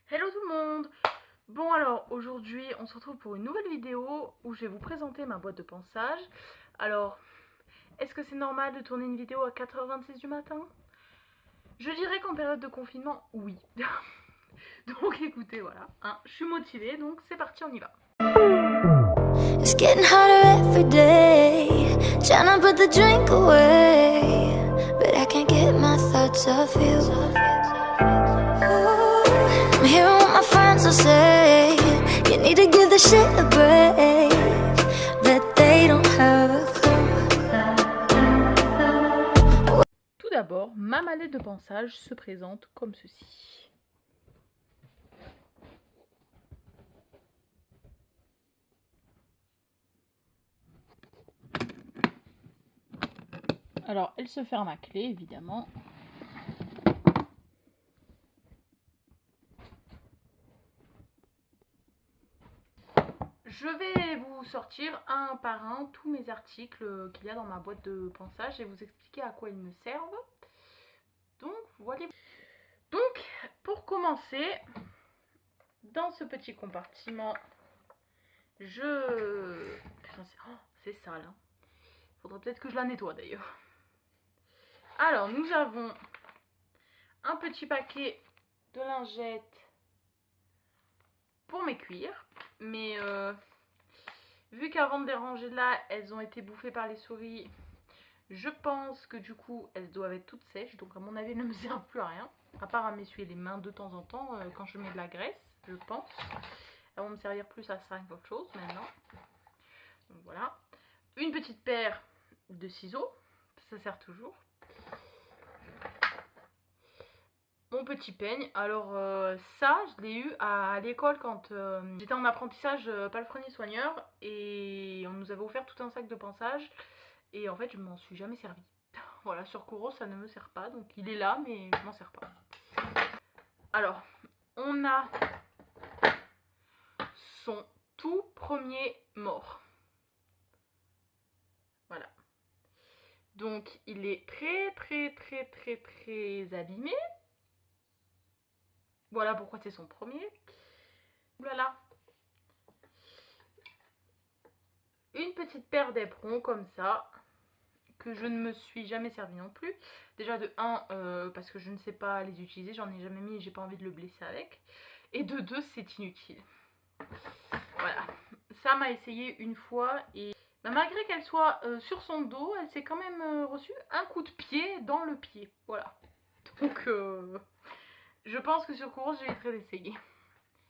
Hello tout le monde. Bon alors aujourd'hui on se retrouve pour une nouvelle vidéo où je vais vous présenter ma boîte de ponçage. Alors est-ce que c'est normal de tourner une vidéo à 4h26 du matin? Je dirais qu'en période de confinement oui. Donc écoutez voilà, hein, je suis motivée donc c'est parti, on y va. It's getting harder every day, trying to put the drink away, but I can't get my thoughts off you. I'm hearing what my friends will say, you need to give the shit a break, but they don't have a clue. Tout d'abord, ma mallette de ponçage se présente comme ceci. Alors, elle se ferme à clé, évidemment. Je vais vous sortir un par un tous mes articles qu'il y a dans ma boîte de ponçage et vous expliquer à quoi ils me servent. Donc, voilà. Donc, pour commencer, dans ce petit compartiment, Putain, c'est sale, hein. Faudrait peut-être que je la nettoie d'ailleurs. Alors, nous avons un petit paquet de lingettes pour mes cuirs. Mais vu qu'avant de les ranger là, elles ont été bouffées par les souris, je pense que du coup, elles doivent être toutes sèches. Donc à mon avis, elles ne me servent plus à rien. À part à m'essuyer les mains de temps en temps quand je mets de la graisse, je pense. Elles vont me servir plus à ça qu'autre chose maintenant. Donc voilà. Une petite paire de ciseaux, ça sert toujours. Mon petit peigne, alors ça je l'ai eu à l'école quand j'étais en apprentissage palefrenier soigneur et on nous avait offert tout un sac de ponçage et en fait je m'en suis jamais servi. Voilà, sur Koro ça ne me sert pas, donc il est là mais je m'en sers pas. Alors, on a son tout premier mort. Voilà. Donc il est très abîmé. Voilà pourquoi c'est son premier. Voilà. Une petite paire d'éperons comme ça, que je ne me suis jamais servi non plus. Déjà de 1, parce que je ne sais pas les utiliser, j'en ai jamais mis et j'ai pas envie de le blesser avec. Et de 2, c'est inutile. Voilà. Ça m'a essayé une fois et malgré qu'elle soit sur son dos, elle s'est quand même reçu un coup de pied dans le pied. Voilà. Donc je pense que sur Koro, j'éviterai d'essayer. De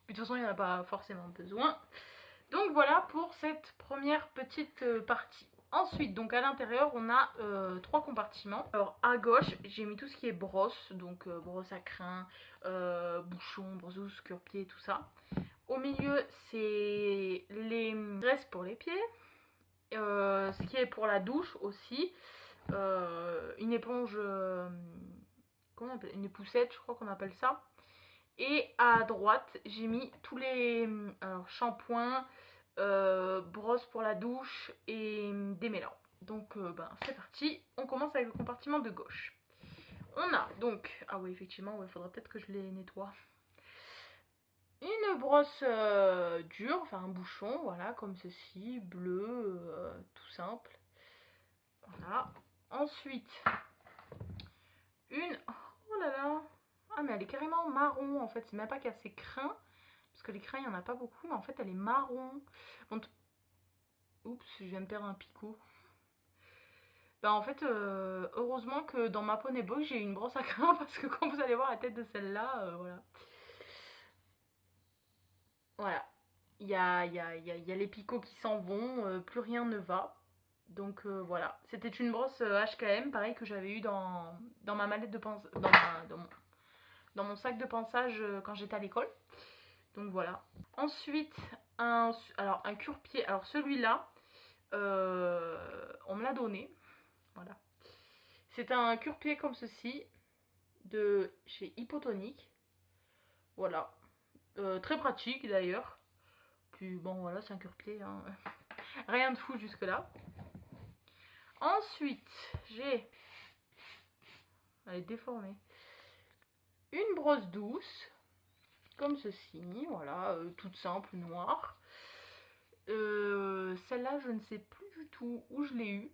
toute façon, il n'y en a pas forcément besoin. Donc voilà pour cette première petite partie. Ensuite, donc à l'intérieur, on a 3 compartiments. Alors à gauche, j'ai mis tout ce qui est brosse, donc brosse à crin, bouchon, brosse cure-pied, tout ça. Au milieu, c'est les graisses pour les pieds, ce qui est pour la douche aussi, une éponge, comment on appelle, une époussette, je crois qu'on appelle ça. Et à droite, j'ai mis tous les shampoings, brosses pour la douche et démêlants. Donc c'est parti, on commence avec le compartiment de gauche. On a donc, ah oui effectivement, il faudrait peut-être que je les nettoie. Une brosse dure, enfin un bouchon, voilà, comme ceci, bleu, tout simple. Voilà. Ensuite, une, oh là là, ah mais elle est carrément marron en fait, c'est même pas qu'il y a ses crins. Parce que les crins, il n'y en a pas beaucoup, mais en fait, elle est marron. Bon, oups, je viens de perdre un picot. Bah en fait, heureusement que dans ma poney box, j'ai une brosse à crins parce que quand vous allez voir la tête de celle-là, voilà. Voilà. Il y a les picots qui s'en vont, plus rien ne va. Donc voilà. C'était une brosse HKM, pareil, que j'avais eu dans ma mallette de ponçage, dans mon sac de ponçage quand j'étais à l'école. Donc voilà. Ensuite, un cure-pied. Alors celui-là, on me l'a donné. Voilà. C'est un cure-pied comme ceci, de chez Hypotonique. Voilà. Très pratique d'ailleurs. Puis bon, voilà, c'est un cure-pied. Hein. Rien de fou jusque-là. Ensuite, j'ai... Elle est déformée. Une brosse douce. comme ceci, voilà, toute simple, noire. Celle-là, je ne sais plus du tout où je l'ai eue,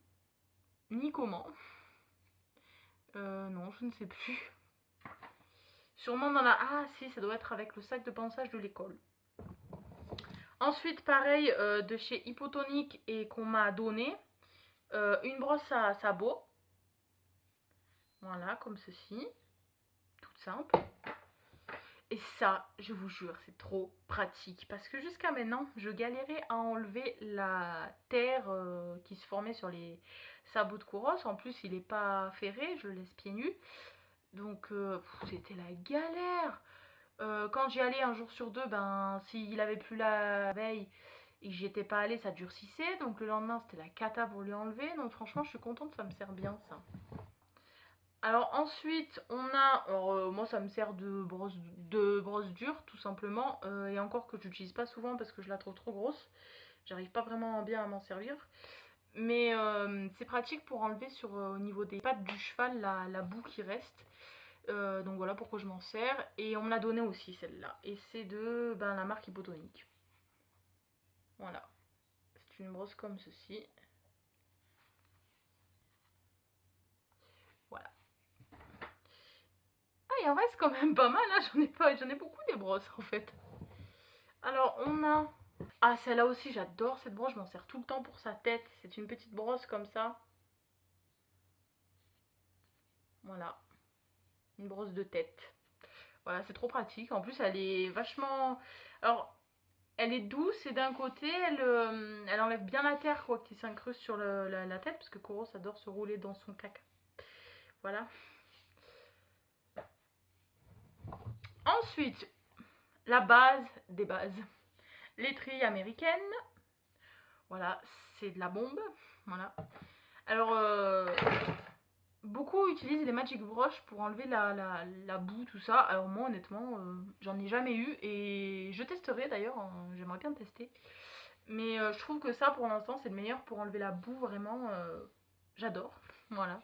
ni comment. Non, je ne sais plus. Sûrement dans la... Ah si, ça doit être avec le sac de pansage de l'école. Ensuite, pareil, de chez Hypotonic et qu'on m'a donné, une brosse à sabot. Voilà, comme ceci. Toute simple. Et ça, je vous jure, c'est trop pratique. Parce que jusqu'à maintenant, je galérais à enlever la terre qui se formait sur les sabots de Kouros. En plus, il n'est pas ferré, je le laisse pieds nus. Donc, c'était la galère. Quand j'y allais un jour sur deux, ben, s'il avait plu la veille et que j'y étais pas allée, ça durcissait. Donc, le lendemain, c'était la cata pour lui enlever. Donc, franchement, je suis contente, ça me sert bien, ça. Alors ensuite on a, moi ça me sert de brosse dure tout simplement, et encore que j'utilise pas souvent parce que je la trouve trop grosse, j'arrive pas vraiment bien à m'en servir, mais c'est pratique pour enlever sur au niveau des pattes du cheval la boue qui reste, donc voilà pourquoi je m'en sers, et on me l'a donné aussi celle-là, et c'est de la marque Hypotonic. Voilà, c'est une brosse comme ceci. Voilà. Il en reste quand même pas mal, hein. J'en ai beaucoup des brosses en fait. Alors on a... Ah, celle-là aussi, j'adore cette brosse, je m'en sers tout le temps pour sa tête. C'est une petite brosse comme ça. Voilà. Une brosse de tête. Voilà, c'est trop pratique. En plus, elle est vachement... Alors, elle est douce et d'un côté, elle enlève bien la terre quoi, qui s'incruste sur la tête, parce que Kouros adore se rouler dans son caca. Voilà. Ensuite, la base des bases. L'étrille américaine. Voilà, c'est de la bombe. Voilà. Alors, beaucoup utilisent les Magic Brush pour enlever la boue, tout ça. Alors moi, honnêtement, j'en ai jamais eu. Et je testerai d'ailleurs, j'aimerais bien tester. Mais je trouve que ça, pour l'instant, c'est le meilleur pour enlever la boue, vraiment. J'adore. Voilà.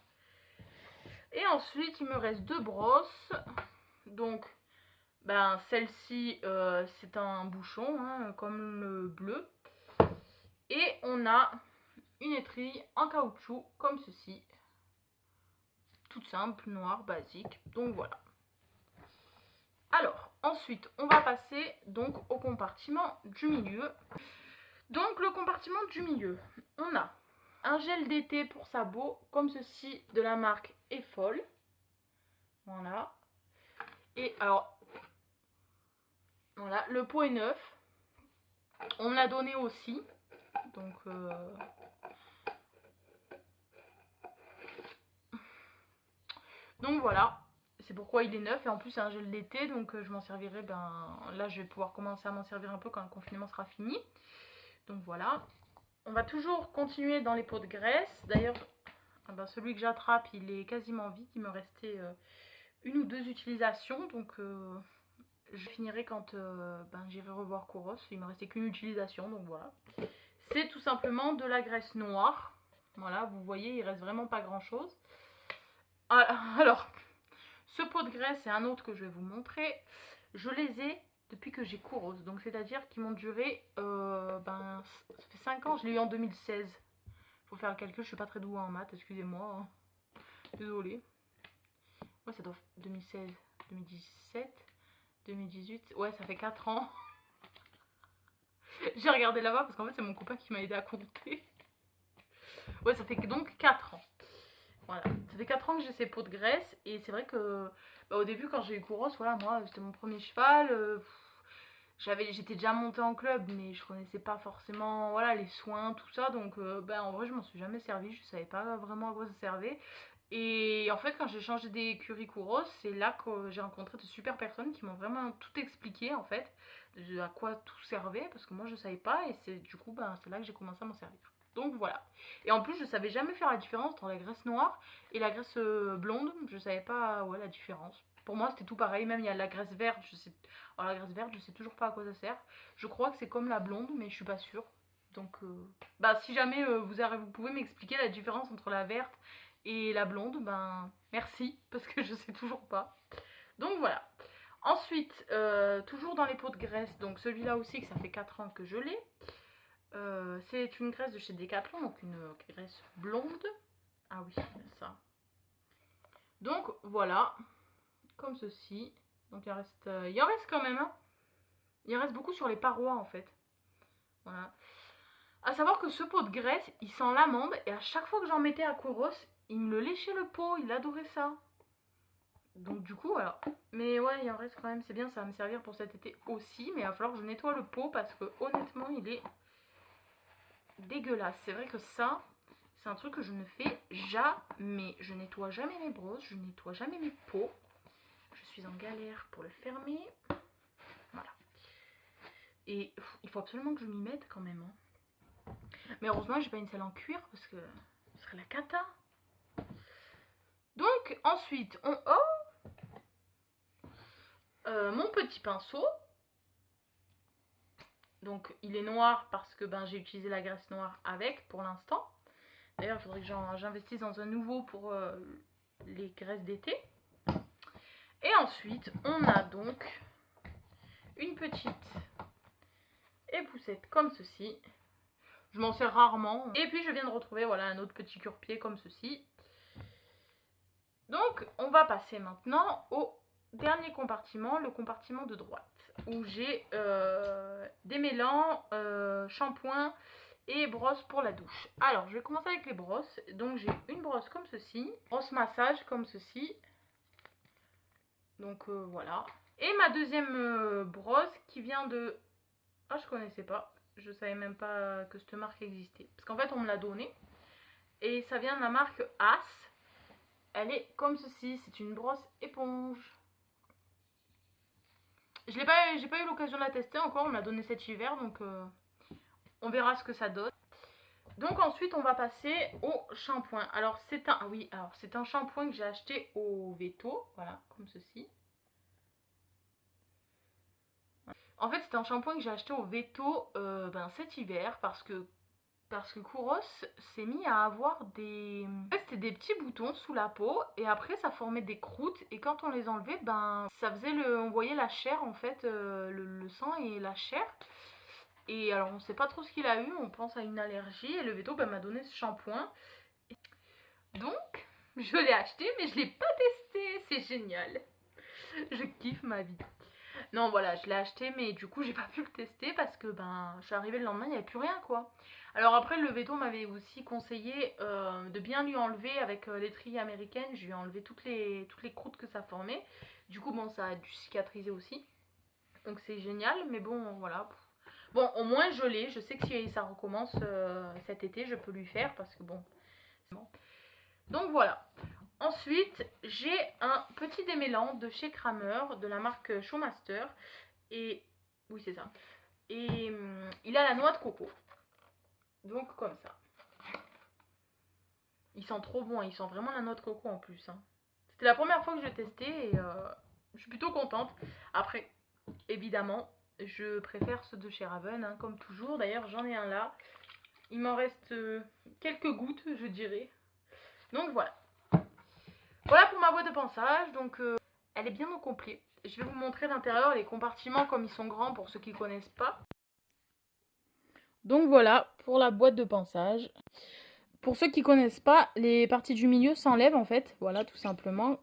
Et ensuite, il me reste deux brosses. Donc... celle-ci, c'est un bouchon, hein, comme le bleu. Et on a une étrille en caoutchouc, comme ceci. Toute simple, noire, basique. Donc voilà. Alors, ensuite, on va passer donc au compartiment du milieu. Donc, le compartiment du milieu, on a un gel d'été pour sabot, comme ceci, de la marque Effol. Voilà. Et alors... Voilà, le pot est neuf. On me l'a donné aussi. Donc voilà. C'est pourquoi il est neuf. Et en plus, c'est un gel d'été. Donc je m'en servirai. Là, je vais pouvoir commencer à m'en servir un peu quand le confinement sera fini. Donc voilà. On va toujours continuer dans les pots de graisse. D'ailleurs, celui que j'attrape, il est quasiment vide. Il me restait une ou deux utilisations. Donc... je finirai quand j'irai revoir Kouros. Il me restait qu'une utilisation, donc voilà. C'est tout simplement de la graisse noire. Voilà, vous voyez, il reste vraiment pas grand chose. Alors, ce pot de graisse et un autre que je vais vous montrer, je les ai depuis que j'ai Kouros. Donc c'est-à-dire qu'ils m'ont duré, ça fait 5 ans, je l'ai eu en 2016. Faut faire le calcul, je suis pas très douée en maths, excusez-moi. Hein. Désolée. Ouais, ça doit 2016, 2017... 2018, ouais ça fait 4 ans. J'ai regardé là-bas parce qu'en fait c'est mon copain qui m'a aidé à compter. Ouais ça fait donc 4 ans. Voilà, ça fait 4 ans que j'ai ces pots de graisse. Et c'est vrai que au début quand j'ai eu Kouros, voilà, moi c'était mon premier cheval. J'étais déjà montée en club mais je connaissais pas forcément voilà, les soins, tout ça. Donc en vrai je m'en suis jamais servie, je savais pas vraiment à quoi ça servait. Et en fait quand j'ai changé d'écurie Kouros, c'est là que j'ai rencontré de super personnes qui m'ont vraiment tout expliqué en fait, à quoi tout servait, parce que moi je savais pas, et c'est du coup c'est là que j'ai commencé à m'en servir. Donc voilà. Et en plus je savais jamais faire la différence entre la graisse noire et la graisse blonde, je savais pas la différence. Pour moi c'était tout pareil, même il y a la graisse verte, la graisse verte je sais toujours pas à quoi ça sert. Je crois que c'est comme la blonde mais je suis pas sûre. Donc si jamais vous pouvez m'expliquer la différence entre la verte et la blonde, merci, parce que je sais toujours pas. Donc voilà. Ensuite, toujours dans les pots de graisse, donc celui-là aussi, que ça fait 4 ans que je l'ai. C'est une graisse de chez Decathlon, donc une graisse blonde. Ah oui, ça. Donc voilà, comme ceci. Donc il en reste quand même, hein. Il en reste beaucoup sur les parois en fait. Voilà. À savoir que ce pot de graisse, il sent l'amande et à chaque fois que j'en mettais à Kouros, il me le léchait le pot, il adorait ça. Donc du coup voilà. Mais ouais, il en reste quand même, c'est bien, ça va me servir pour cet été aussi. Mais il va falloir que je nettoie le pot parce que honnêtement, il est dégueulasse. C'est vrai que ça, c'est un truc que je ne fais jamais. Je nettoie jamais mes brosses, je nettoie jamais mes pots. Je suis en galère pour le fermer. Voilà. Et il faut absolument que je m'y mette quand même. Hein. Mais heureusement, j'ai pas une selle en cuir parce que ce serait la cata. Donc ensuite, mon petit pinceau. Donc il est noir parce que j'ai utilisé la graisse noire avec pour l'instant. D'ailleurs il faudrait que j'investisse dans un nouveau pour les graisses d'été. Et ensuite on a donc une petite époussette comme ceci. Je m'en sers rarement. Et puis je viens de retrouver voilà un autre petit cure-pied comme ceci. Donc on va passer maintenant au dernier compartiment, le compartiment de droite, où j'ai des mélans, shampoing et brosse pour la douche. Alors je vais commencer avec les brosses. Donc j'ai une brosse comme ceci, brosse massage comme ceci. Donc voilà. Et ma deuxième brosse qui vient de... Ah, je connaissais pas. Je savais même pas que cette marque existait. Parce qu'en fait on me l'a donnée. Et ça vient de la marque As. Elle est comme ceci, c'est une brosse éponge. J'ai pas eu l'occasion de la tester encore, on me l'a donné cet hiver, donc on verra ce que ça donne. Donc ensuite on va passer au shampoing. Alors c'est un shampoing que j'ai acheté au Veto, voilà, comme ceci. En fait c'est un shampoing que j'ai acheté au Veto cet hiver parce que Kouros s'est mis à avoir des... En fait, c'était des petits boutons sous la peau et après ça formait des croûtes et quand on les enlevait, ça faisait on voyait la chair en fait, le sang et la chair. Et alors on sait pas trop ce qu'il a eu, on pense à une allergie et le Veto m'a donné ce shampoing. Donc je l'ai acheté mais je l'ai pas testé, c'est génial. Je kiffe ma vie. Non voilà, je l'ai acheté mais du coup j'ai pas pu le tester parce que je suis arrivée le lendemain, il n'y avait plus rien quoi. Alors après le Veto m'avait aussi conseillé de bien lui enlever avec l'étrier américaine. Je lui ai enlevé toutes les croûtes que ça formait. Du coup ça a dû cicatriser aussi. Donc c'est génial mais bon voilà. Bon au moins je l'ai, je sais que si ça recommence cet été je peux lui faire parce que bon. Donc voilà. Ensuite, j'ai un petit démêlant de chez Kramer, de la marque Showmaster. Et oui, c'est ça. Et il a la noix de coco. Donc comme ça. Il sent trop bon, il sent vraiment la noix de coco en plus. Hein. C'était la première fois que je testais et je suis plutôt contente. Après, évidemment, je préfère ceux de chez Raven, hein, comme toujours. D'ailleurs, j'en ai un là. Il m'en reste quelques gouttes, je dirais. Donc voilà. Voilà pour ma boîte de pinçage, donc elle est bien au complet. Je vais vous montrer l'intérieur, les compartiments comme ils sont grands pour ceux qui ne connaissent pas. Donc voilà pour la boîte de pinçage. Pour ceux qui ne connaissent pas, les parties du milieu s'enlèvent en fait. Voilà tout simplement.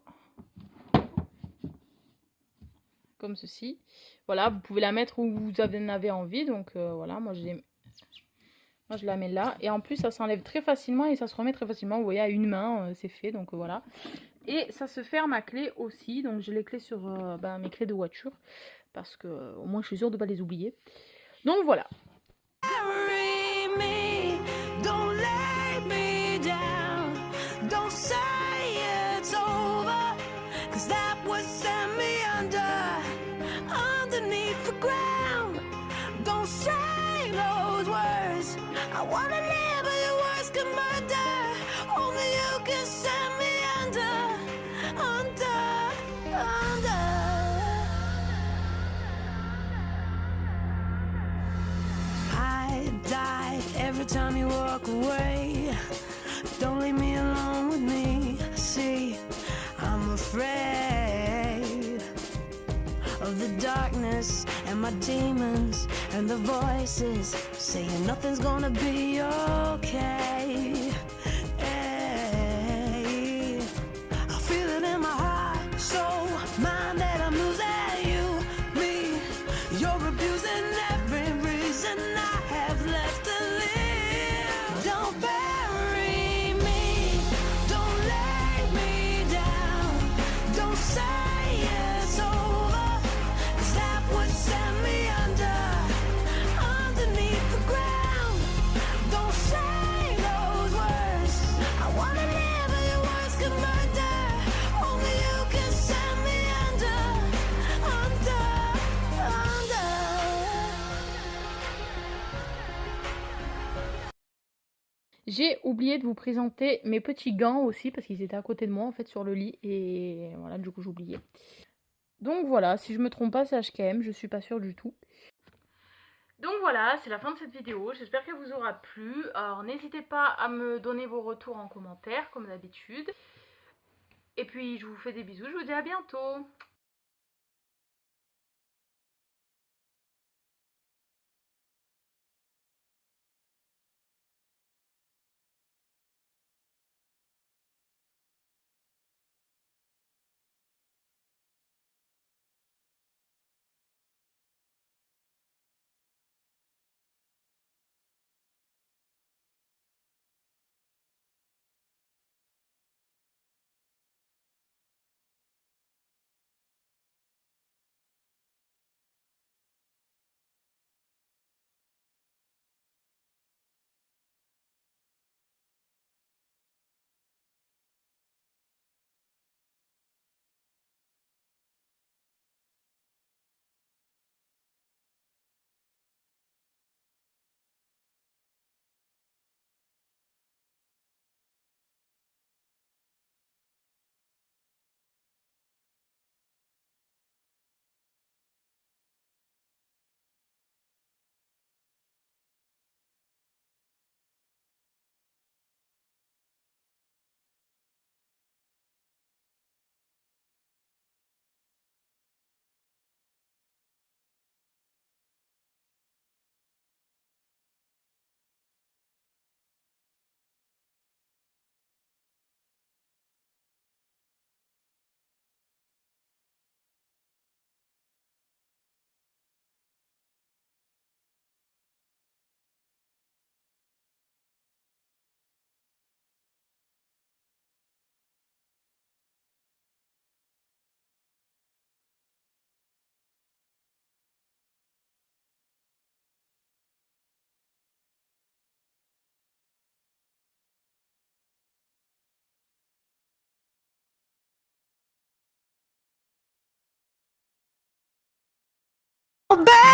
Comme ceci. Voilà, vous pouvez la mettre où vous en avez envie. Donc voilà, moi je la mets là. Et en plus ça s'enlève très facilement et ça se remet très facilement. Vous voyez à une main, c'est fait. Donc voilà. Et ça se ferme à clé aussi. Donc j'ai les clés sur mes clés de voiture. Parce que au moins je suis sûre de ne pas les oublier. Donc voilà. I wanna live but your words can murder. Only you can set me under. I die every time you walk away. Don't leave me alone with me. See, I'm afraid darkness and my demons and the voices saying nothing's gonna be okay. Hey, I feel it in my heart, soul, mind that I'm losing you, me. You're abusing every reason I have left to live. Don't bury me, don't lay me down, don't say it's over, 'cause that would send me underneath the ground. Don't say those words, I wanna live but your words can murder. Only you can send me under. J'ai oublié de vous présenter mes petits gants aussi parce qu'ils étaient à côté de moi en fait sur le lit et voilà, du coup j'oubliais. Donc voilà, si je me trompe pas c'est HKM, je suis pas sûre du tout. Donc voilà, c'est la fin de cette vidéo, j'espère qu'elle vous aura plu. Alors n'hésitez pas à me donner vos retours en commentaire comme d'habitude. Et puis je vous fais des bisous, je vous dis à bientôt. Baby